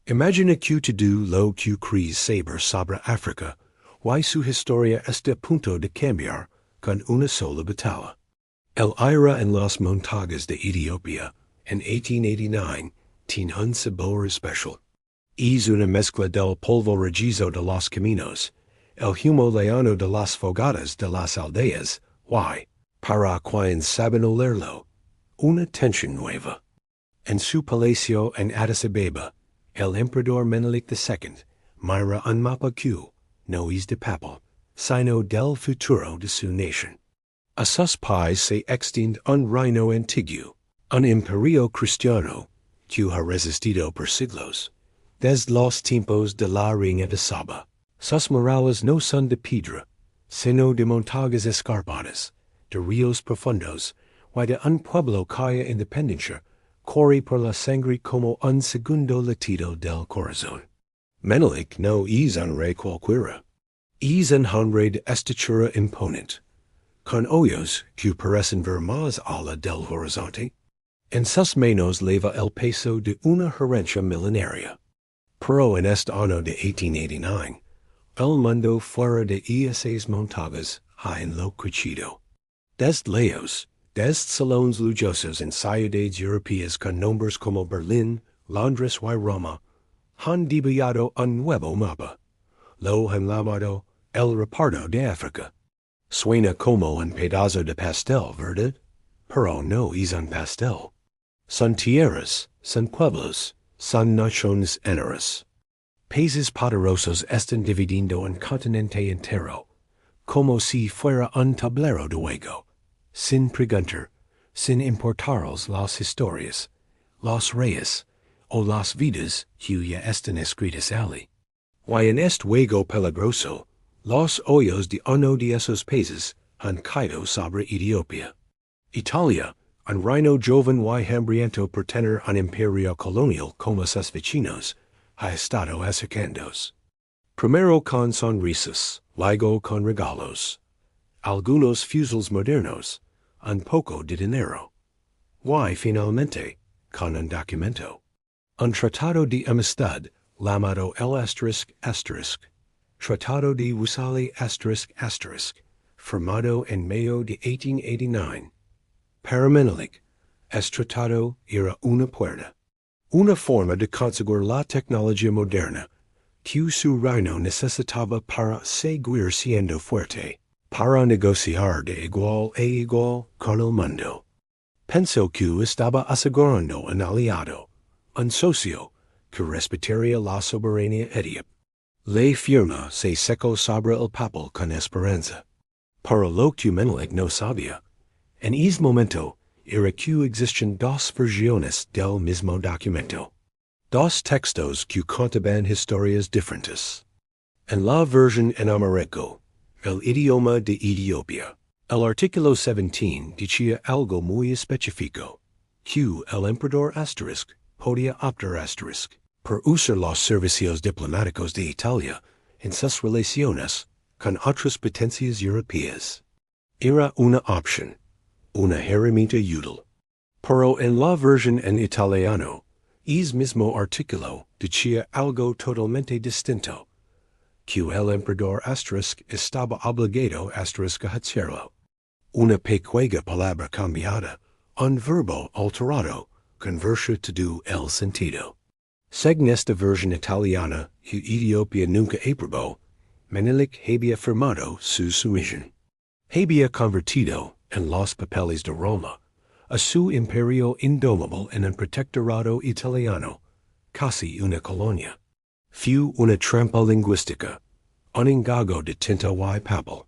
Imagina que to do lo que cries saber sobre África, y su historia este punto de cambiar con una sola batalla. El ira en las montañas de Etiopía, en 1889, tiene un sabor especial. Es una mezcla del polvo rojizo de los caminos, el humo leano de las fogatas de las aldeas, y, para quienes saben olerlo, una tensión nueva. En su palacio en Addis Abeba, el emperador Menelik II mira un mapa que no es de papel, sino del futuro de su nación. A sus pies se extiende un reino antiguo, un imperio cristiano, que ha resistido por siglos. Desde los tiempos de la reina de Saba, sus murallas no son de piedra, sino de montañas escarpadas, de ríos profundos, y de un pueblo cuya independencia corre por la sangre como un segundo latido del corazón. Menelik no es un rey cualquiera. Es un hombre de estatura imponente, con ojos que parecen ver más allá del horizonte. En sus manos lleva el peso de una gerencia milenaria. Pero en este año de 1889, el mundo fuera de esas montañas ha enloquecido. Desde lejos, desde salones lujosos en ciudades europeas con nombres como Berlín, Londres y Roma, han dibujado un nuevo mapa. Lo han llamado el Reparto de África. Suena como un pedazo de pastel, ¿verdad? Pero no es un pastel. Son tierras, son pueblos, son naciones enteras. Países poderosos están dividiendo un continente entero, como si fuera un tablero de juego, sin preguntar, sin importaros las historias, los reyes, o las vidas que ya están escritas allí. Y en este juego peligroso, los ojos de uno de esos países han caído sobre Etiopía. Italia, un reino joven y hambriento por tener un imperio colonial como sus vecinos, ha estado acercándose. Primero con sonrisas, luego con regalos, algunos fusiles modernos, un poco de dinero, y finalmente con un documento. Un tratado de amistad llamado el Tratado de Wuchale firmado en mayo de 1889. Para Menelik, este tratado era una puerta, una forma de conseguir la tecnología moderna que su reino necesitaba para seguir siendo fuerte, para negociar de igual a igual con el mundo. Pensó que estaba asegurando un aliado, un socio, que respetaría la soberanía etíope. La firma se secó sobre el papel con esperanza. Pero lo que Menelik no sabía, en ese momento, era que existen dos versiones del mismo documento. Dos textos que contaban historias diferentes. En la versión en amarillo, el idioma de Etiopía, el artículo 17 decía algo muy específico, que el emperador podía optar por usar los servicios diplomáticos de Italia en sus relaciones con otras potencias europeas. Era una opción, una herramienta útil. Pero en la versión en italiano, el mismo artículo decía algo totalmente distinto, que el emperador estaba obligado a hacerlo. Una pequeña palabra cambiada, un verbo alterado, conversa todo el sentido. Según esta versión italiana que Etiopía nunca aprobó, Menelik había firmado su sumisión. Había convertido, en los papeles de Roma, a su imperio indomable en un protectorado italiano, casi una colonia. Fue una trampa lingüística, un engaño de tinta y papel.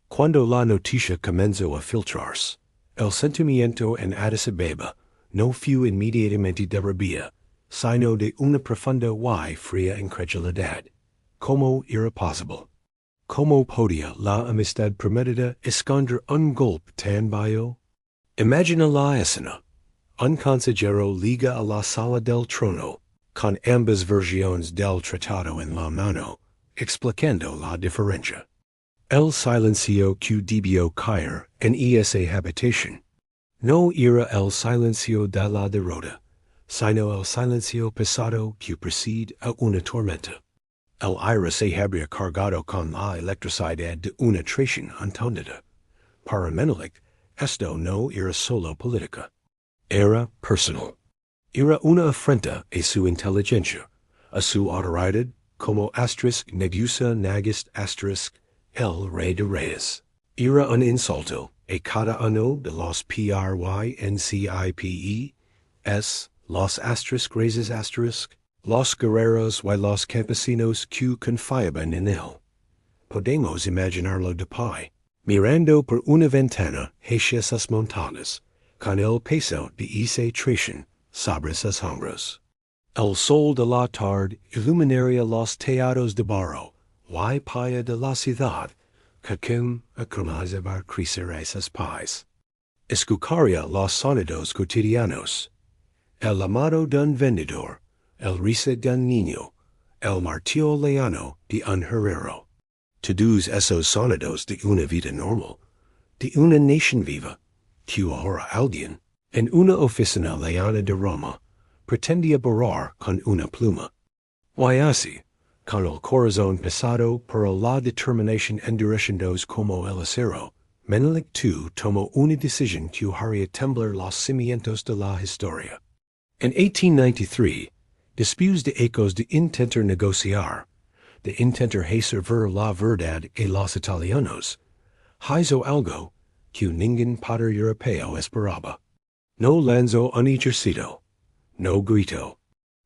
Cuando la noticia comenzó a filtrarse, el sentimiento en Addis Abeba no fue inmediatamente de rabia, sino de una profunda y fría incredulidad. ¿Cómo era posible? ¿Cómo podía la amistad prometida esconder un golpe tan bajo? Imagina la escena. Un consejero liga a la sala del trono, con ambas versiones del tratado en la mano, explicando la diferencia. El silencio que debió caer en esa habitación no era el silencio de la derrota, sino el silencio pesado que precede a una tormenta. El aire se habría cargado con la electricidad de una traición entendida. Para Menelik, esto no era solo política. Era personal. Era una afrenta a su inteligencia, a su autoridad, como negusa nagist el rey de reyes. Era un insulto a cada uno de los principes, los reyes los guerreros y los campesinos que confiaban en él. Podemos imaginarlo de pie, mirando por una ventana hacia esas montañas, con el peso de esa traición sobre sus hombros. El sol de la tarde iluminaría los tejados de barro y paya de la ciudad, que comenzaba a crecer esas pies. Escucharía los sonidos cotidianos, el llamado de un vendedor, el risa de un niño, el martillo leano de un herrero. Todos esos sonidos de una vida normal, de una nación viva, que ahora alguien, en una oficina leana de Roma, pretendía borrar con una pluma. Y así, con el corazón pesado por la determinación endurecidos como el acero, Menelik II tomó una decisión que haría temblar los cimientos de la historia. En 1893, después de ecos de intentar negociar, de intentar hacer ver la verdad a los italianos, hizo algo que ningún poder europeo esperaba. No lanzó un ejército, no gritó.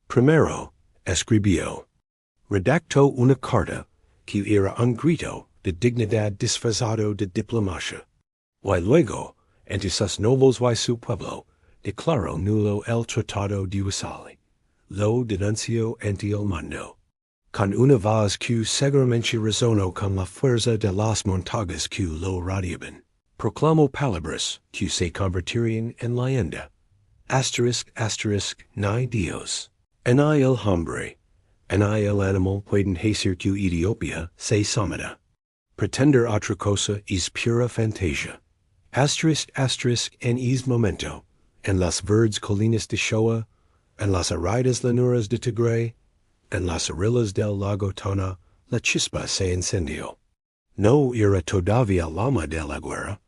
Primero, escribió. Redactó una carta que era un grito de dignidad disfrazado de diplomacia. Y luego, entre sus nobles y su pueblo, declaró nulo el Tratado de Wuchale. Lo denunció ante el mundo. Con una voz que seguramente resonó con la fuerza de las montañas que lo rodeaban, proclamó palabras que se convertirían en leyenda. Ni Dios, ni el hombre, ni el animal pueden hacer que Etiopía se someta. Pretender otra cosa es pura fantasia. En es momento, en las verdes colinas de Shoah, en las aridas llanuras de Tigray, en las orillas del lago Tona, la chispa se encendió. No era todavía llama de la guerra,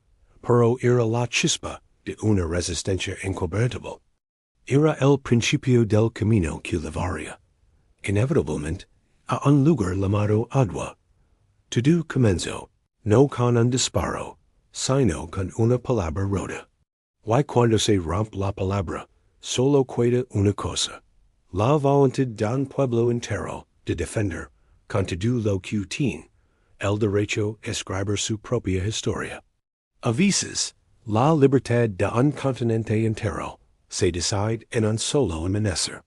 pero era la chispa de una resistencia inquebrantable. Era el principio del camino que llevaría, inevitablemente, a un lugar llamado Adwa. Todo comenzó, no con un disparo, sino con una palabra rota. Y cuando se rompe la palabra, solo queda una cosa. La voluntad de un pueblo entero de defender, con todo lo que tiene, el derecho a escribir su propia historia. A veces, la libertad de un continente entero se decide en un solo amanecer.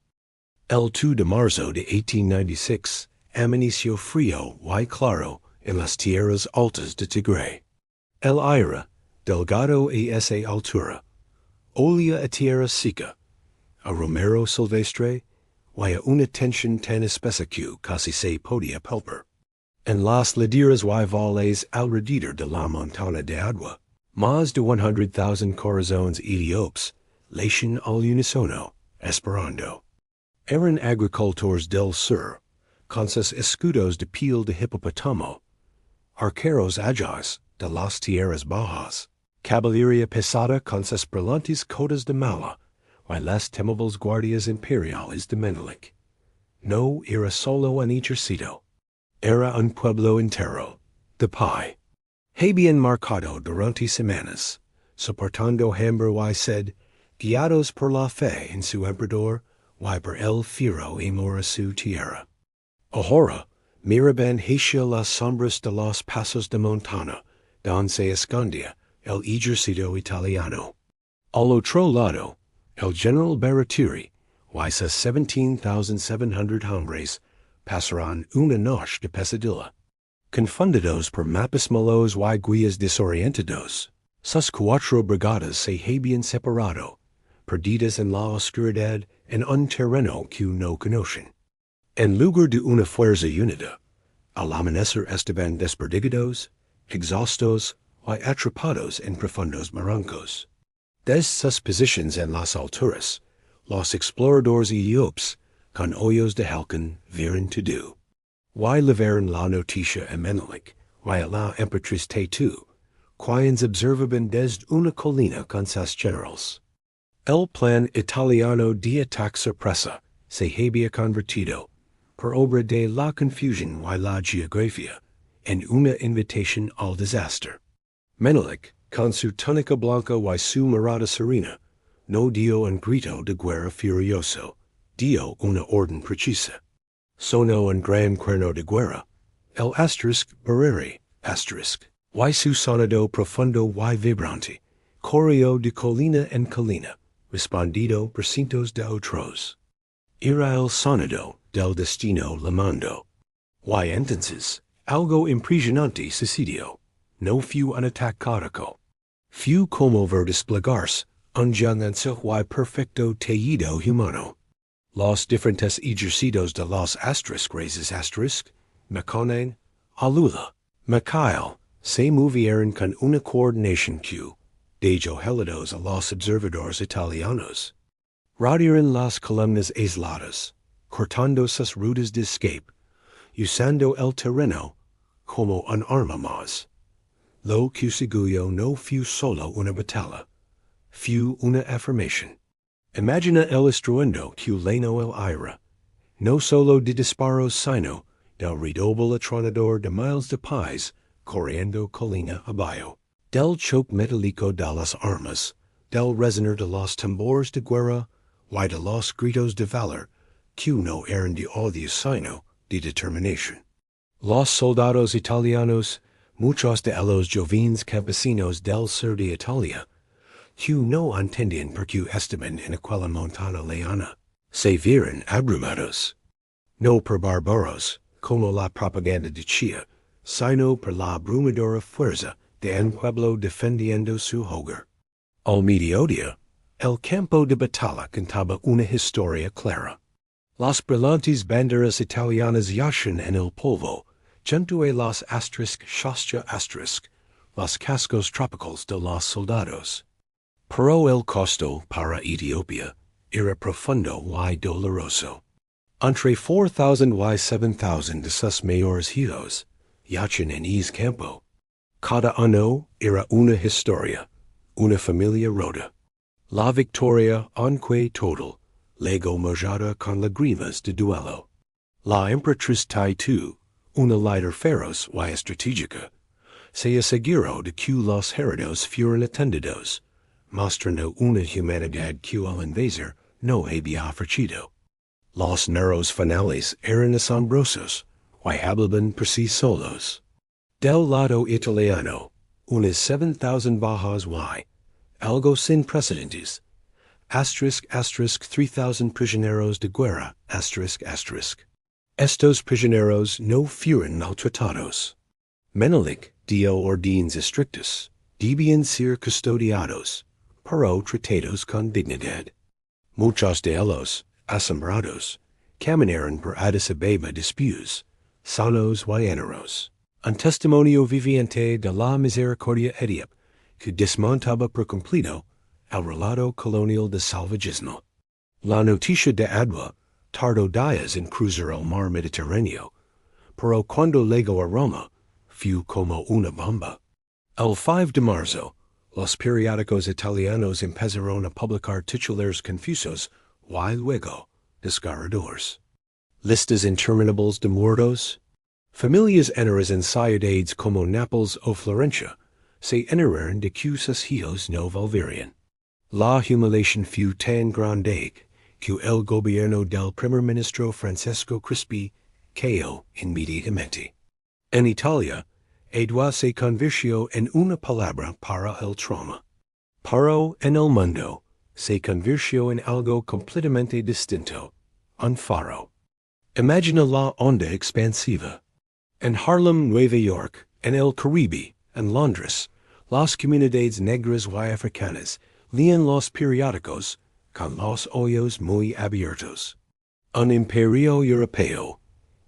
El 2 de marzo de 1896 amaneció frío y claro en las tierras altas de Tigray. El aire, delgado a esa altura, olía a tierra seca, a romero silvestre, y a una tensión tan espesa que casi se podía palpar. En las laderas y valles alrededor de la montaña de Adwa, más de 100,000 corazones etíopes latían al unísono, esperando. Eran agricultores del sur, con sus escudos de piel de hipopótamo, arqueros ágiles de las tierras bajas, caballería pesada con sus brillantes cotas de malla, y las temibles guardias imperiales de Menelik. No era solo un ejército, era un pueblo entero, de pie. Habían marcado durante semanas, soportando hambre y sed, guiados por la fe en su emperador y por el fiero amor a su tierra. Ahora, miraban hacia las sombras de los pasos de montaña, donde se escondía el ejército italiano. Al otro lado, el general Baratieri y sus 17,700 hombres pasarán una noche de pesadilla. Confundidos por mapas malos y guías desorientados, sus 4 brigadas se habían separado, perdidas en la oscuridad en un terreno que no conocen. En lugar de una fuerza unida, al amanecer estaban desperdigados, exhaustos y atrapados en profundos barrancos. Desde sus posiciones en las alturas, los exploradores Ethiops, con hoyos de halcón viren to do. Y levaron la noticia a Menelik, y a la Emperatriz Taytu, quienes observaban desde una colina con sus generals. El plan italiano de ataque sorpresa se había convertido, por obra de la confusión y la geografía, en una invitación al desastre. Menelik, con su túnica blanca y su mirada serena, no dio un grito de guerra furioso, dio una orden precisa. Sonó un gran cuerno de guerra, el barrere, y su sonido profundo y vibrante, corrió de colina en colina, respondido por cientos de otros. Era el sonido del destino llamando. Y entonces, algo impresionante sucedió. No fue un ataque caótico. Fue como ver desplegarse un gigantesco y perfecto tejido humano. Los diferentes ejércitos de los raíces Meconen, Alula, Mikhail, se movieron con una coordinación que, dejó helados a los observadores italianos. Rodearon las columnas aisladas, cortando sus rutas de escape, usando el terreno como un arma más. Lo que siguió no fue solo una batalla, fue una afirmación. Imagina el estruendo que llenó el aire, no solo de disparos sino del redoble atronador de miles de pies corriendo colina abajo, del choque metálico de las armas, del resonar de los tambores de guerra y de los gritos de valor que no eran de odio sino de determinación. Los soldados italianos, muchos de los jóvenes campesinos del sur de Italia, que no entendían por qué estaban en aquella montana lejana, se vieron abrumados. No por bárbaros, como la propaganda decía, sino por la abrumadora fuerza de un pueblo defendiendo su hogar. Al mediodía, el campo de batalla contaba una historia clara. Las brillantes banderas italianas yacían en el polvo, junto a los los cascos trópicos de los soldados. Pero el costo para Etiopía era profundo y doloroso. Entre 4,000 y 7,000 de sus mayores heroes yacían en ese campo. Cada uno era una historia, una familia rota. La victoria, aunque total, legó mojada con lágrimas de duelo. La Emperatriz Taytu, una líder feroz y estratégica, se aseguró de que los heridos fueron atendidos, mostrando una humanidad que el invasor no había ofrecido. Los narrows finales eran asombrosos, y hablaban por sí solos. Del lado italiano, unas 7,000 bajas y, algo sin precedentes, ** 3,000 prisioneros de guerra, ** Estos prisioneros no fueron maltratados. Menelik dio órdenes estrictas, debían ser custodiados, pero tratados con dignidad. Muchos de ellos, asombrados, caminaron por Addis Abeba después, sanos y enteros. Un testimonio viviente de la misericordia etíope que desmontaba por completo el relato colonial de salvajismo. La noticia de Adwa tardó días en cruzar el mar Mediterráneo, pero cuando llegó a Roma, fue como una bomba. El 5 de marzo, los periódicos italianos empezaron a publicar titulares confusos y luego desgarradores. Listas interminables de muertos. Familias enteras en ciudades como Nápoles o Florencia se enteraron de que sus hijos no volverían. La humiliación fue tan grande que el gobierno del primer ministro Francesco Crispi cayó inmediatamente. En Italia, Adwa se convirtió en una palabra para el trauma. Pero en el mundo, se convirtió en algo completamente distinto, un faro. Imagina la onda expansiva. En Harlem, Nueva York, en el Caribe, en Londres, las comunidades negras y africanas leían los periódicos con los ojos muy abiertos. Un imperio europeo,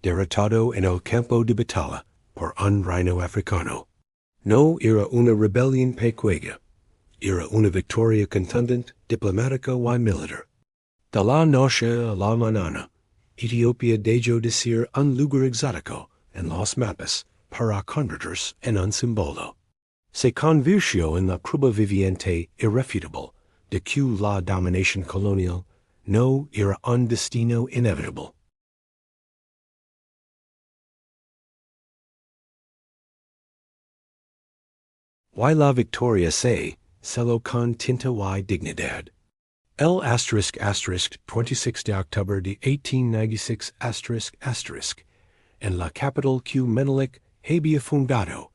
derrotado en el campo de batalla por un reino africano. No era una rebelión pequeña, era una victoria contundente, diplomática y militar. Dala noche la manana, Ethiopia dejo decir un lugar exótico en los mapas para converters en un símbolo. Se convirtió en la prueba viviente irrefutable de que la dominación colonial no era un destino inevitable. Y la victoria se celó con tinta y dignidad. El *** 26 de octubre de 1896 *** en la capital que Menelik había fundado,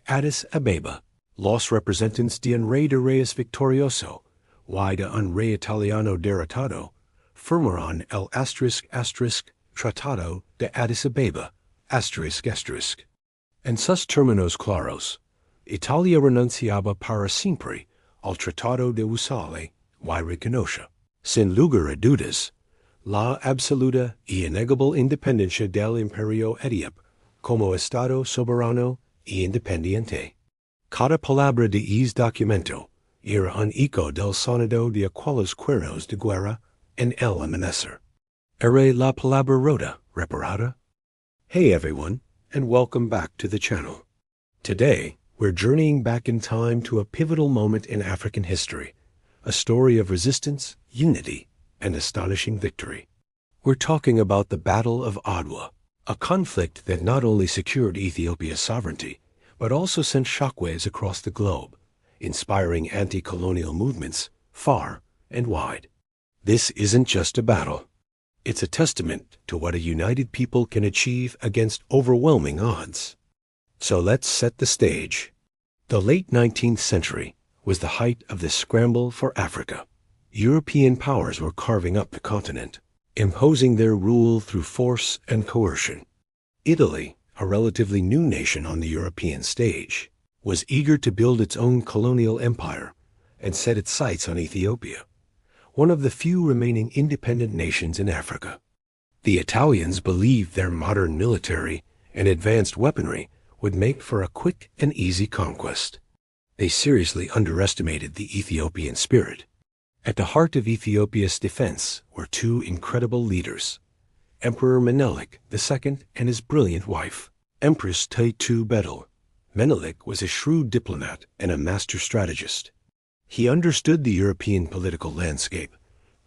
Addis Abeba, los representantes de un rey de reyes victorioso y de un rey italiano derrotado, firmaron el *** Tratado de Addis Abeba, ***. En sus términos claros, Italia renunciaba para siempre al Tratado de Wuchale y reconoce, sin lugar a dudas, la absoluta y innegable independencia del Imperio Etíope como Estado soberano y independiente. Cada palabra de ese documento era un eco del sonido de aquellos cuernos de guerra en el amanecer. Era la palabra rota reparada. Hey everyone, and welcome back to the channel. Today, we're journeying back in time to a pivotal moment in African history, a story of resistance, unity, and astonishing victory. We're talking about the Battle of Adwa, a conflict that not only secured Ethiopia's sovereignty, but also sent shockwaves across the globe, inspiring anti-colonial movements far and wide. This isn't just a battle. It's a testament to what a united people can achieve against overwhelming odds. So let's set the stage. The late 19th century was the height of the scramble for Africa. European powers were carving up the continent, imposing their rule through force and coercion. Italy, a relatively new nation on the European stage, was eager to build its own colonial empire and set its sights on Ethiopia, one of the few remaining independent nations in Africa. The Italians believed their modern military and advanced weaponry would make for a quick and easy conquest. They seriously underestimated the Ethiopian spirit. At the heart of Ethiopia's defense were two incredible leaders, Emperor Menelik II and his brilliant wife, Empress Taytu Betul. Menelik was a shrewd diplomat and a master strategist. He understood the European political landscape,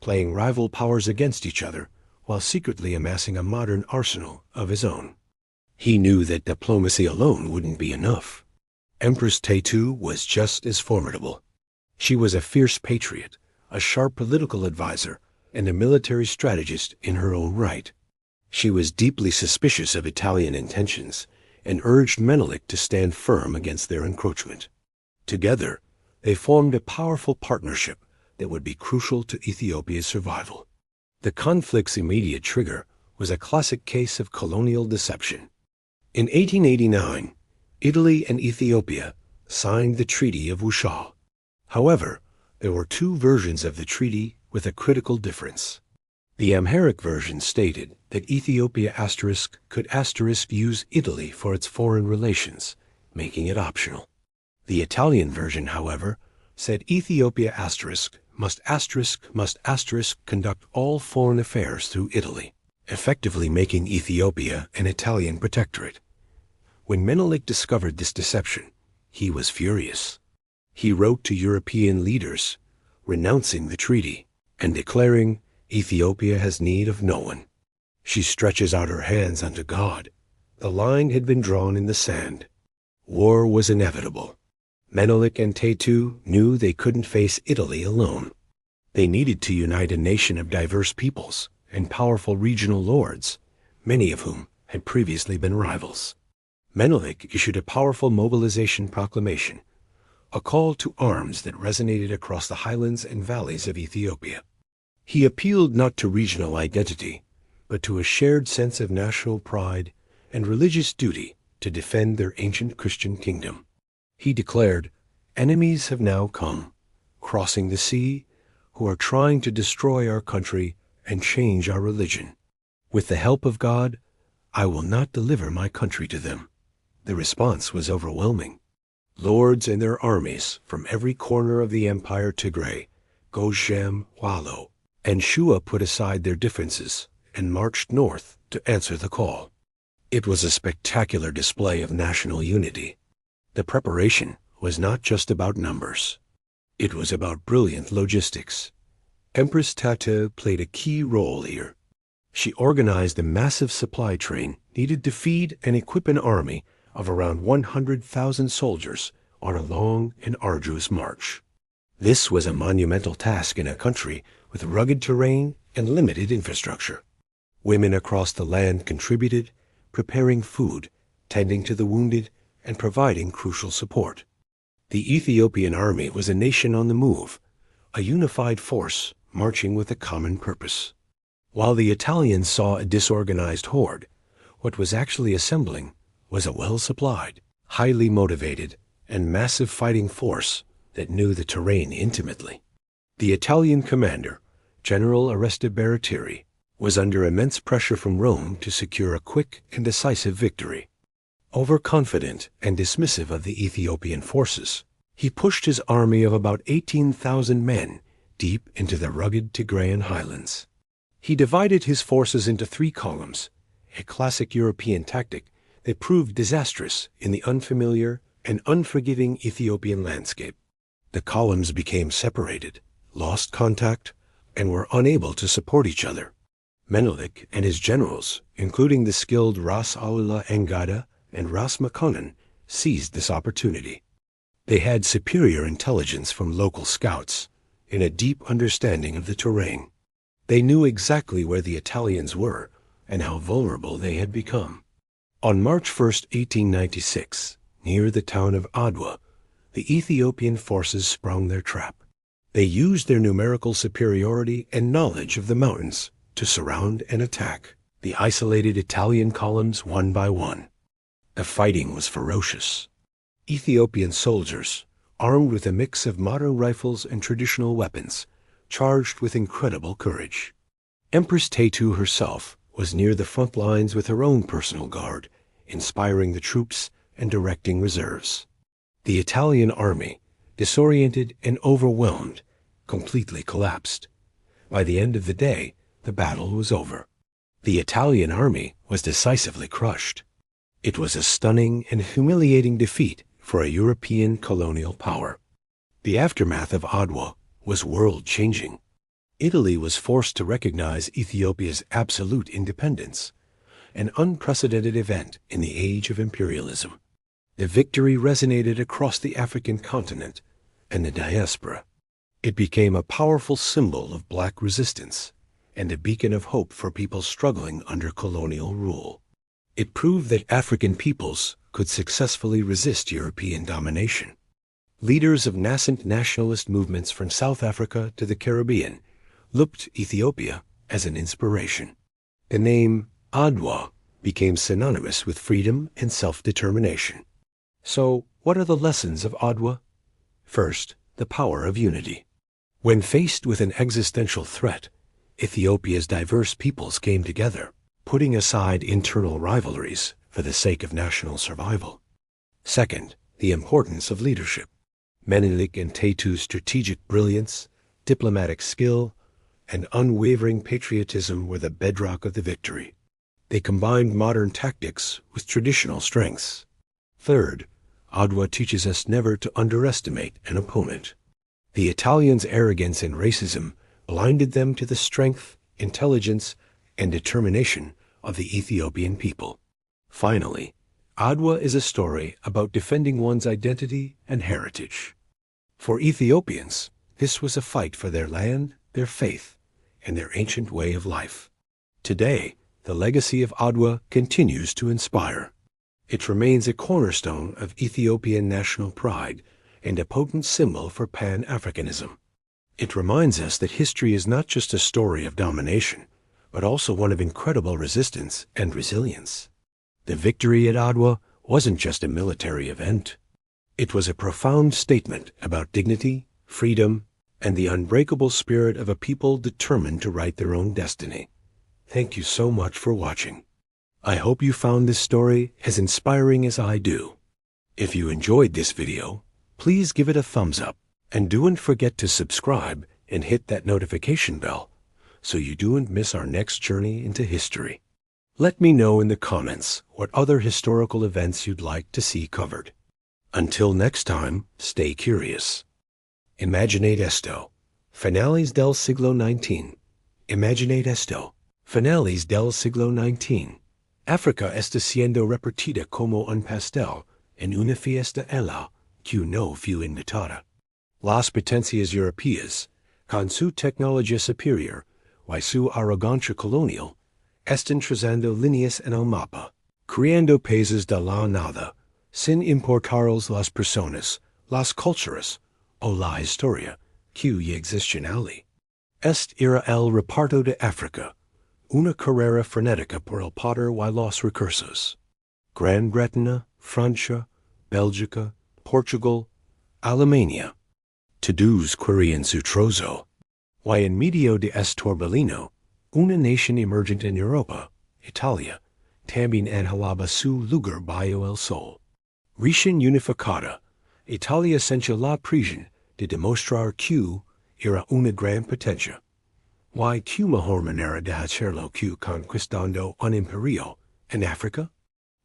playing rival powers against each other while secretly amassing a modern arsenal of his own. He knew that diplomacy alone wouldn't be enough. Empress Taytu was just as formidable. She was a fierce patriot, a sharp political advisor, and a military strategist in her own right. She was deeply suspicious of Italian intentions and urged Menelik to stand firm against their encroachment. Together, they formed a powerful partnership that would be crucial to Ethiopia's survival. The conflict's immediate trigger was a classic case of colonial deception. In 1889, Italy and Ethiopia signed the Treaty of Wuchale. However, there were two versions of the treaty with a critical difference. The Amharic version stated that Ethiopia could use Italy for its foreign relations, making it optional. The Italian version, however, said Ethiopia must conduct all foreign affairs through Italy, effectively making Ethiopia an Italian protectorate. When Menelik discovered this deception, he was furious. He wrote to European leaders, renouncing the treaty and declaring Ethiopia has need of no one. She stretches out her hands unto God. The line had been drawn in the sand. War was inevitable. Menelik and Taytu knew they couldn't face Italy alone. They needed to unite a nation of diverse peoples and powerful regional lords, many of whom had previously been rivals. Menelik issued a powerful mobilization proclamation, a call to arms that resonated across the highlands and valleys of Ethiopia. He appealed not to regional identity, but to a shared sense of national pride and religious duty to defend their ancient Christian kingdom. He declared, "Enemies have now come, crossing the sea, who are trying to destroy our country and change our religion. With the help of God, I will not deliver my country to them." The response was overwhelming. Lords and their armies from every corner of the empire Tigray, Gozhem, Wallo, and Shua put aside their differences and marched north to answer the call. It was a spectacular display of national unity. The preparation was not just about numbers. It was about brilliant logistics. Empress Taytu played a key role here. She organized a massive supply train needed to feed and equip an army of around 100,000 soldiers on a long and arduous march. This was a monumental task in a country with rugged terrain and limited infrastructure. Women across the land contributed, preparing food, tending to the wounded, and providing crucial support. The Ethiopian army was a nation on the move, a unified force marching with a common purpose. While the Italians saw a disorganized horde, what was actually assembling was a well-supplied, highly motivated, and massive fighting force that knew the terrain intimately. The Italian commander, General Baratieri, was under immense pressure from Rome to secure a quick and decisive victory. Overconfident and dismissive of the Ethiopian forces, he pushed his army of about 18,000 men deep into the rugged Tigrayan highlands. He divided his forces into 3 columns, a classic European tactic that proved disastrous in the unfamiliar and unforgiving Ethiopian landscape. The columns became separated, lost contact, and were unable to support each other. Menelik and his generals, including the skilled Ras Aula Engada and Ras Makonnen, seized this opportunity. They had superior intelligence from local scouts and a deep understanding of the terrain. They knew exactly where the Italians were and how vulnerable they had become. On March 1, 1896, near the town of Adwa, the Ethiopian forces sprung their trap. They used their numerical superiority and knowledge of the mountains to surround and attack the isolated Italian columns one by one. The fighting was ferocious. Ethiopian soldiers, armed with a mix of modern rifles and traditional weapons, charged with incredible courage. Empress Taytu herself was near the front lines with her own personal guard, inspiring the troops and directing reserves. The Italian army, disoriented and overwhelmed, completely collapsed. By the end of the day, the battle was over. The Italian army was decisively crushed. It was a stunning and humiliating defeat for a European colonial power. The aftermath of Adwa was world-changing. Italy was forced to recognize Ethiopia's absolute independence, an unprecedented event in the age of imperialism. The victory resonated across the African continent and the diaspora. It became a powerful symbol of black resistance and a beacon of hope for people struggling under colonial rule. It proved that African peoples could successfully resist European domination. Leaders of nascent nationalist movements from South Africa to the Caribbean looked Ethiopia as an inspiration. The name Adwa became synonymous with freedom and self-determination. So, what are the lessons of Adwa? First, the power of unity. When faced with an existential threat, Ethiopia's diverse peoples came together, putting aside internal rivalries for the sake of national survival. Second, the importance of leadership. Menelik and Taytu's strategic brilliance, diplomatic skill, and unwavering patriotism were the bedrock of the victory. They combined modern tactics with traditional strengths. Third, Adwa teaches us never to underestimate an opponent. The Italians' arrogance and racism blinded them to the strength, intelligence, and determination of the Ethiopian people. Finally, Adwa is a story about defending one's identity and heritage. For Ethiopians, this was a fight for their land, their faith, and their ancient way of life. Today, the legacy of Adwa continues to inspire. It remains a cornerstone of Ethiopian national pride and a potent symbol for Pan-Africanism. It reminds us that history is not just a story of domination, but also one of incredible resistance and resilience. The victory at Adwa wasn't just a military event. It was a profound statement about dignity, freedom, and the unbreakable spirit of a people determined to write their own destiny. Thank you so much for watching. I hope you found this story as inspiring as I do. If you enjoyed this video, please give it a thumbs up, and don't forget to subscribe and hit that notification bell so you don't miss our next journey into history. Let me know in the comments what other historical events you'd like to see covered. Until next time, stay curious. Imaginate esto. Finales del siglo XIX. Imaginate esto. Finales del siglo XIX. África está siendo repartida como un pastel en una fiesta ella que no fue invitada. Las potencias europeas, con su tecnología superior y su arrogancia colonial, están trazando líneas en el mapa, creando países de la nada, sin importarles las personas, las culturas o la historia que ya existen allí. Era el Reparto de África, una carrera frenética por el poder y los recursos. Gran Bretaña, Francia, Bélgica, Portugal, Alemania. Todos querían su trozo. Y en medio de este torbellino, una nación emergente en Europa, Italia, también anhelaba su lugar bajo el sol. Recién unificada, Italia sentía la presión de demostrar que era una gran potencia. ¿Y qué mejor manera de hacerlo que conquistando un imperio en África?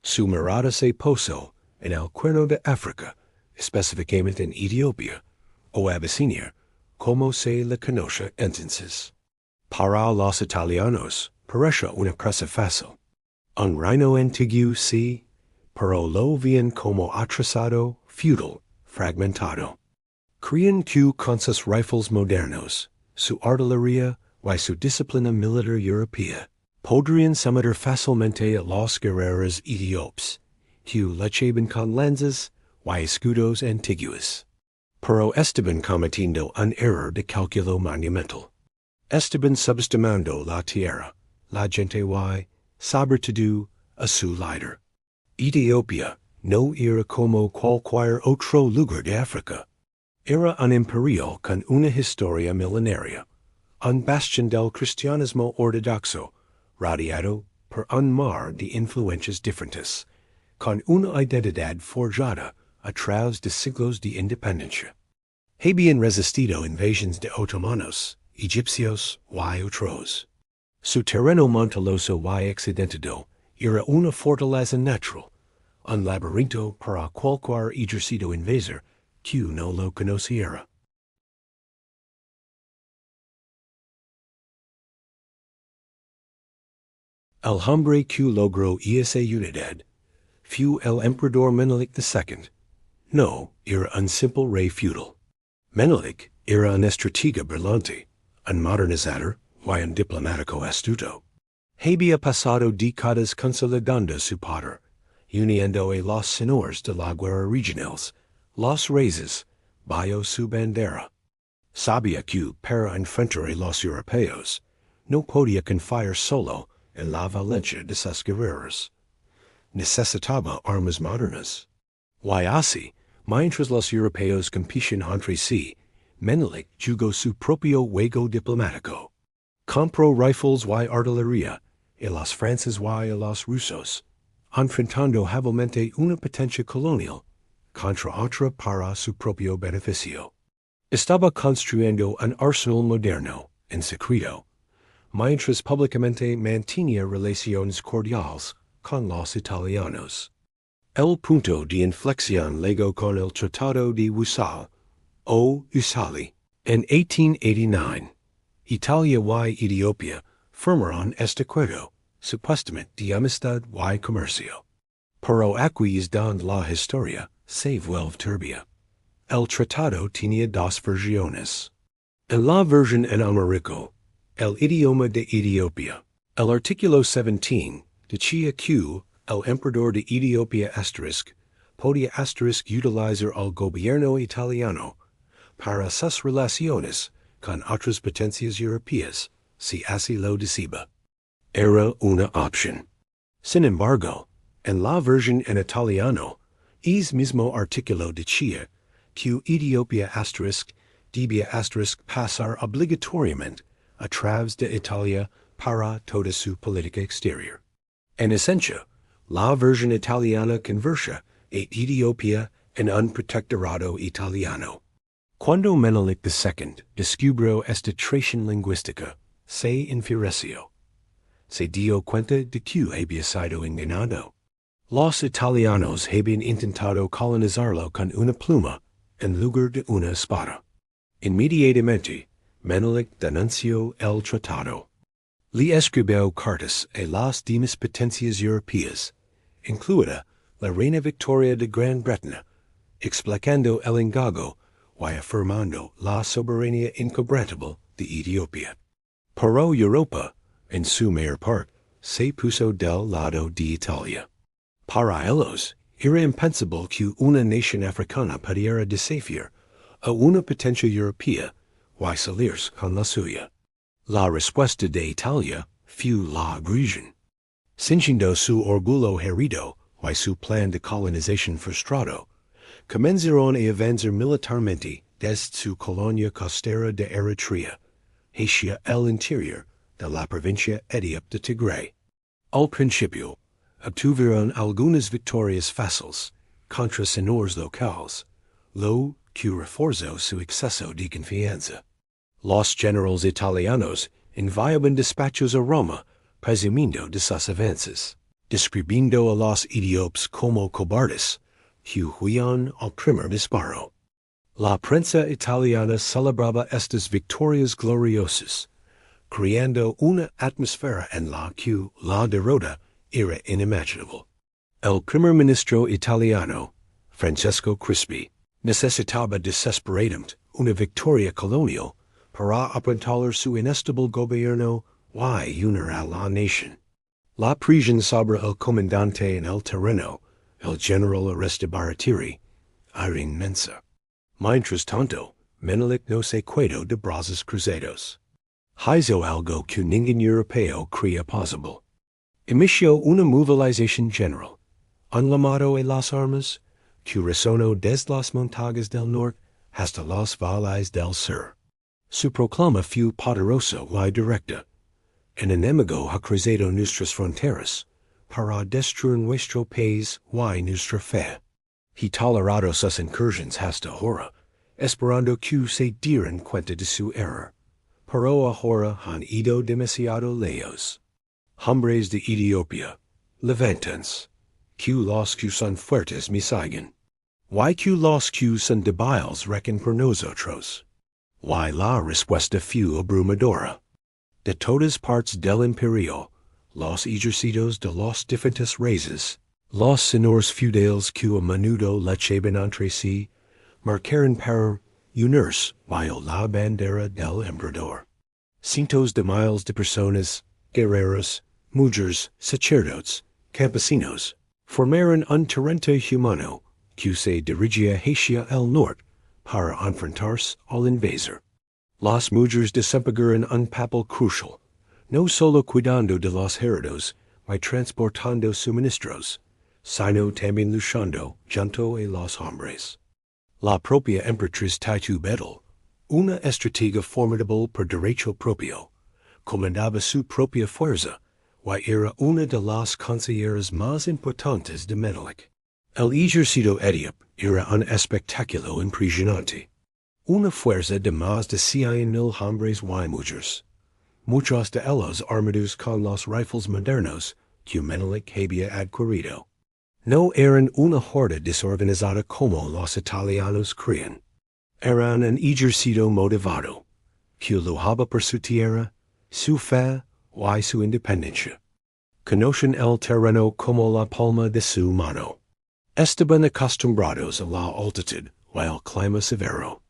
Su mirada se posó en el Cuerno de África, específicamente en Etiopía, o Abisinia, como se le conoce entonces. Para los italianos, parecía una presa fácil. Un reino antiguo sí, pero lo veían como atrasado, feudal, fragmentado. Creían que con sus rifles modernos, su artillería y su disciplina militar europea, podrían someter fácilmente a los guerreros etíopes, que luchaban con lanzas y escudos antiguos. Pero estaban cometiendo un error de cálculo monumental. Estaban subestimando la tierra, la gente y, sobre todo, a su líder. Etiopía no era como cualquier otro lugar de África. Era un imperio con una historia milenaria, un bastión del cristianismo ortodoxo, rodeado por un mar de influencias diferentes, con una identidad forjada a través de siglos de independencia. Habían resistido invasiones de otomanos, egipcios y otros. Su terreno montañoso y accidentado era una fortaleza natural, un laberinto para cualquier ejército invasor que no lo conociera. El hombre que logró esa unidad fue el emperador Menelik II. No era un simple rey feudal. Menelik era un estratega brillante, un modernizador y un diplomático astuto. Había pasado décadas consolidando su poder, uniendo a los señores de la guerra regionales, los reyes, bajo su bandera. Sabía que para enfrentar a los europeos, no podía confiar solo en la valencia de sus guerreros. Necesitaba armas modernas. Y así, mientras los europeos competían entre sí, Menelik jugó su propio juego diplomático. Compró rifles y artillería, y los franceses y los rusos, enfrentando hábilmente una potencia colonial contra otra para su propio beneficio. Estaba construyendo un arsenal moderno, en secreto, mientras públicamente mantenía relaciones cordiales con los italianos. El punto de inflexión llegó con el Tratado de Wuchale, o Wuchale, en 1889. Italia y Etiopía firmaron este acuerdo, supuestamente de amistad y comercio. Pero aquí es donde la historia se vuelve turbia. El tratado tenía dos versiones. En la versión en américo, el idioma de Etiopía, el artículo 17 decía que el emperador de Etiopía podía utilizar al gobierno italiano para sus relaciones con otras potencias europeas, si así lo deseaba. Era una opción. Sin embargo, en la versión en italiano, el mismo artículo decía que Etiopía debía pasar obligatoriamente a través de Italia para toda su política exterior. En esencia, la versión italiana convertía a Etiopía en un protectorado italiano. Cuando Menelik II descubrió esta traición lingüística, se enfureció. Se dio cuenta de que había sido engañado. Los italianos habían intentado colonizarlo con una pluma en lugar de una espada. Inmediatamente, Menelik denunció el tratado. Le escribió cartas a las demás potencias europeas, incluida la reina Victoria de Gran Bretaña, explicando el engaño y afirmando la soberanía inquebrantable de Etiopía. Pero Europa, en su mayor parte, se puso del lado de Italia. Para ellos, era impensable que una nación africana pudiera desafiar a una potencia europea y salirse con la suya. La respuesta de Italia fue la agresión. Sintiendo su orgullo herido y su plan de colonización frustrado, comenzaron a avanzar militarmente desde su colonia costera de Eritrea hacia el interior de la provincia Etiopía de Tigray. Al principio, obtuvieron algunas victorias fáciles contra señores locales, lo que reforzó su exceso de confianza. Los generales italianos enviaban despachos a Roma presumiendo de sus avances, describiendo a los etíopes como cobardes que huían al primer disparo. La prensa italiana celebraba estas victorias gloriosas, creando una atmósfera en la que la derrota era inimaginable. El primer ministro italiano, Francesco Crispi, necesitaba desesperadamente una victoria colonial para apuntalar su inestable gobierno y unir a la nación. La presión sobre el comandante en el terreno, el general Baratieri, era inmensa. Mientras tanto, Menelik no se quedó de brazos cruzados. Hizo algo que ningún europeo creía posible. Inició una movilización general, un llamado a las armas, que resonó desde las montañas del norte hasta las valles del sur. Su proclama fue poderoso y directa. El enemigo ha cruzado nuestras fronteras para destruir nuestro país y nuestra fe. He tolerado sus incursiones hasta ahora, esperando que se dieran cuenta de su error. Pero ahora han ido demasiado lejos. Hombres de Etiopía, levántense, que los que son fuertes me siguen. Y que los que son débiles recen por nosotros. Y la respuesta fue abrumadora. De todas partes del imperio, los ejércitos de los diferentes raíces, los señores feudales que a menudo luchaban entre sí, marcaron para unirse bajo la bandera del emperador. Cientos de miles de personas, guerreros, mujeres, sacerdotes, campesinos, formaron un torrente humano que se dirigía hacia el norte para enfrentarse al invasor. Las mujeres desempeñaron un papel crucial, no solo cuidando de los heridos y transportando suministros, sino también luchando junto a los hombres. La propia Emperatriz Taytu Betul, una estratega formidable por derecho propio, comandaba su propia fuerza y era una de las consejeras más importantes de Menelik. El ejército etíope era un espectáculo impresionante. Una fuerza de más de 100,000 hombres y mujeres. Muchos de ellos armados con los rifles modernos que Menelik había adquirido. No eran una horda desorganizada como los italianos creían. Eran un ejército motivado, que luchaba por su tierra, su fe y su independencia. Conocen el terreno como la palma de su mano. Estaban acostumbrados a la altitud y al clima severo.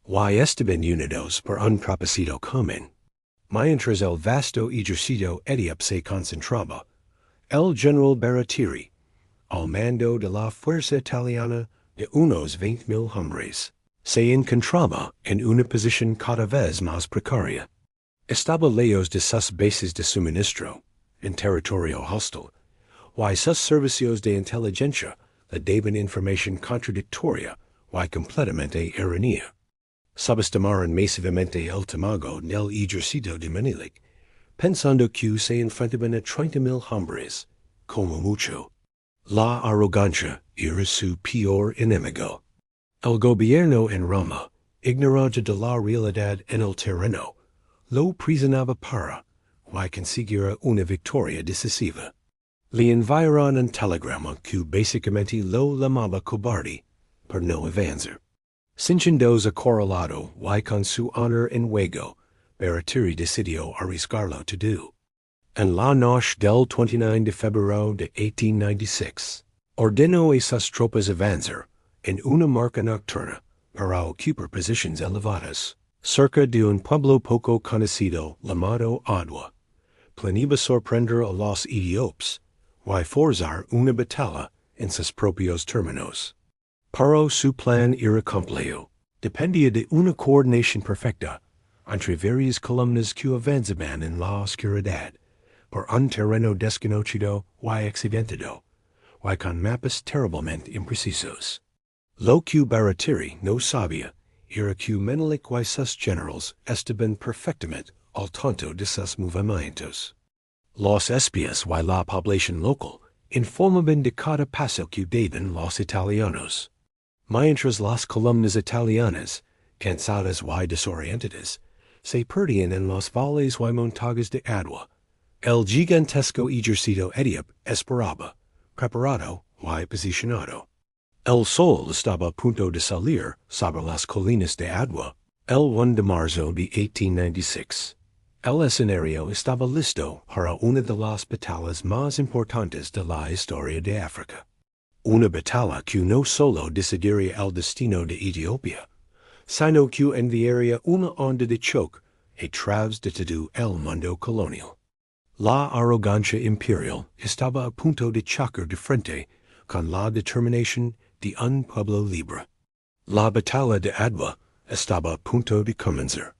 Y estaban unidos por un propósito común. Mientras el vasto ejército etíope se concentraba, el general Baratieri, al mando de la fuerza italiana de unos 20,000 hombres, se encontraba en una posición cada vez más precaria. Estaba lejos de sus bases de suministro, en territorio hostil, y sus servicios de inteligencia le daban información contradictoria y completamente errónea. Subestimaron masivamente el tamaño del ejército de Menelik, pensando que se enfrentaban a 30,000 hombres, como mucho. La arrogancia era su peor enemigo. El gobierno en Roma, ignorante de la realidad en el terreno, lo prisonava para, y conseguira una victoria decisiva. Le enviaron un telegrama que basicamente lo llamaba cobarde, per no avanzar. Sincendoza correlado y con su honor en juego, Emperatri decidió arriesgarlo todo. En la noche del 29 de febrero de 1896, ordenó a sus tropas avanzar en una marcha nocturna para ocupar posiciones elevadas, cerca de un pueblo poco conocido llamado Adwa. Planeaba sorprender a los etíopes y forzar una batalla en sus propios términos. Pero su plan era complejo. Dependía de una coordinación perfecta entre varias columnas que avanzaban en la oscuridad por un terreno desconocido y accidentado, y con mapas terriblemente imprecisos. Lo que Emperatri no sabía era que Menelik y sus generales estaban perfectamente al tanto de sus movimientos. Los espías y la población local informaban de cada paso que daban los italianos. Mientras las columnas italianas, cansadas y desorientadas, se perdían en los valles y montañas de Adwa, el gigantesco ejército etíope esperaba, preparado y posicionado. El sol estaba a punto de salir sobre las colinas de Adwa el 1 de marzo de 1896. El escenario estaba listo para una de las batallas más importantes de la historia de África. Una batalla que no solo decidiría el destino de Etiopía, sino que enviaría una onda de choque a través de todo el mundo colonial. La arrogancia imperial estaba a punto de chocar de frente con la determinación de un pueblo libre. La batalla de Adwa estaba a punto de comenzar.